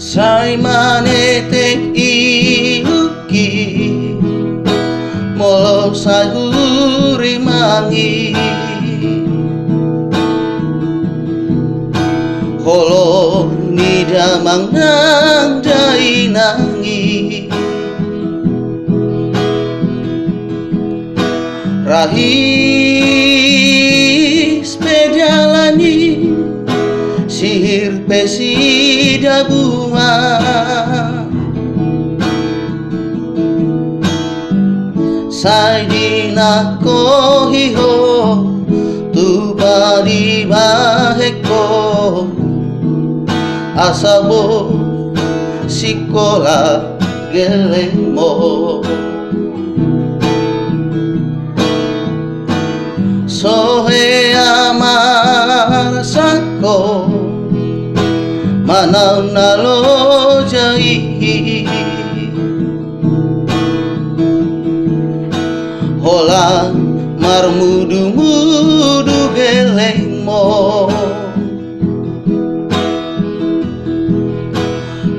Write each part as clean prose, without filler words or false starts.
Sai manetek iluki molo saguri mangi holo nidamang nang jai nangi rahis pejalani sihir pesida bunga saidina kohiho tu badi baheko asabo sikola gelengmo sohe amar sako manam nalo jai hola marmudu-mudu gelengmo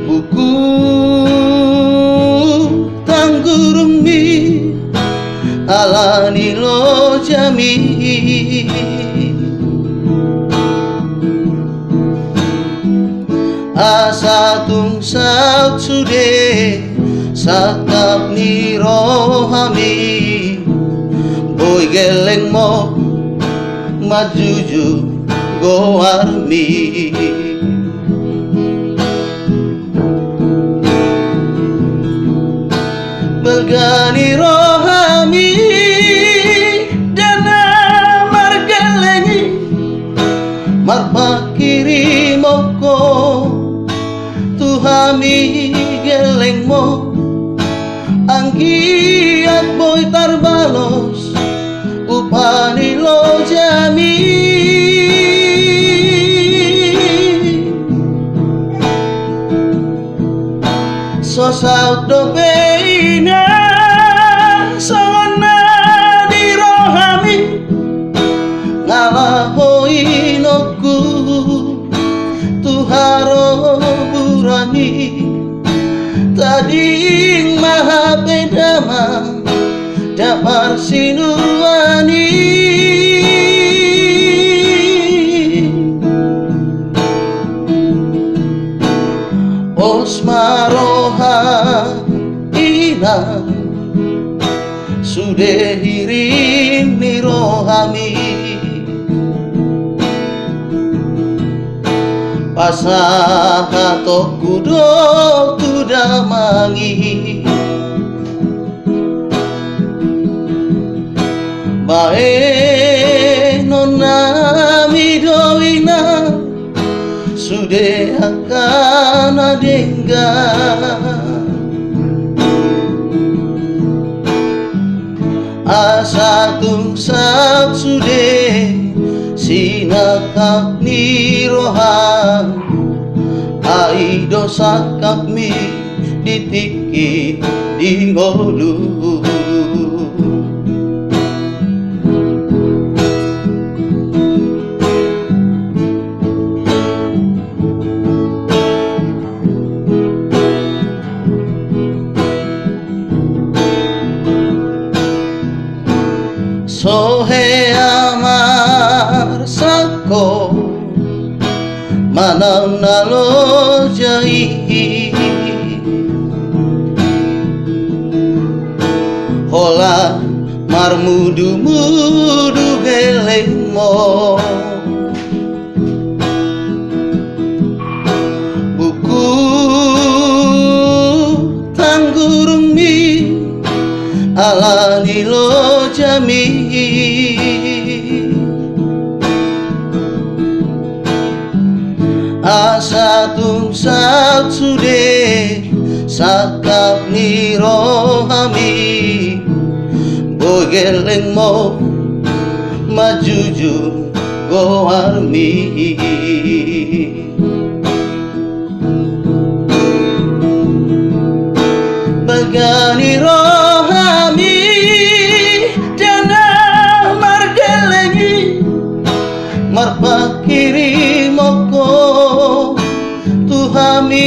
buku tanggurumi alani lo jami asa tung saut sude sakap ni rohami boy geleng mo majuju go armi belgani rohami dana margelengi marpakiri moko tuhami geleng mo anggiat boy tarbalos upani lo jami sosaut do beina sona di rohami ngalahoinoku tuharo burani tading maha bedama dapar sinuani osmaroha ina sude hirin ni rohami pasaha tok kudo tudamangi bae nona midoina sude akan adengga asa tung sab sude sinakap ni roham ai dosa kami ditiki di ngolu sohe amar sako manam nalo jai hola marmudu-mudu gelengmo buku tanggurumi alani lo jami asa tung saut sude sakap ni rohami boy geleng mo majuju go armi bagani rohami dana margelengi marpakiri moko tuhami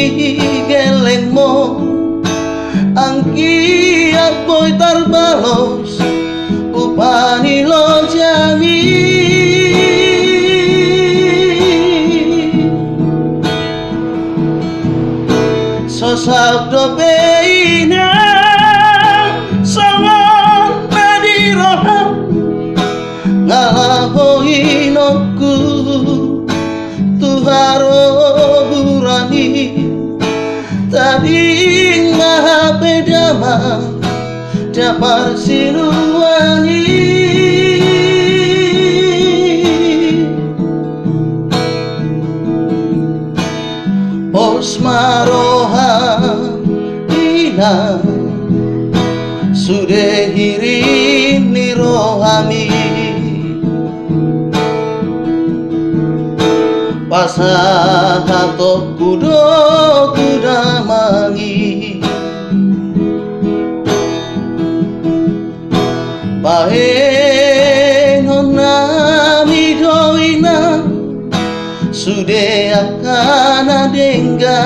malos upani lonjami sosabdo beina sangon badiroha ngalahoinokku tuharo burani tading maha bedama dapar siluani Osmaroha ina sudah hirini rohami pasahato kudo kuda mangi bahe nonami doina sudah akan adengga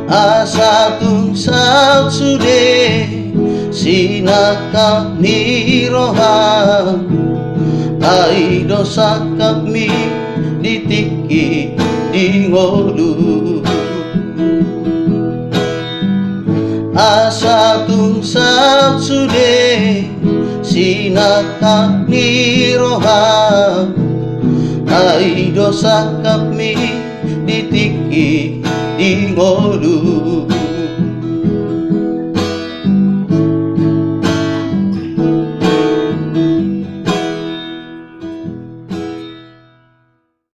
asa tungsat sudah sinaka niroha aido sakap mi ditiki dingolu asa tungsat sudah sinaka niroha aido sakap mi ditiki dingolu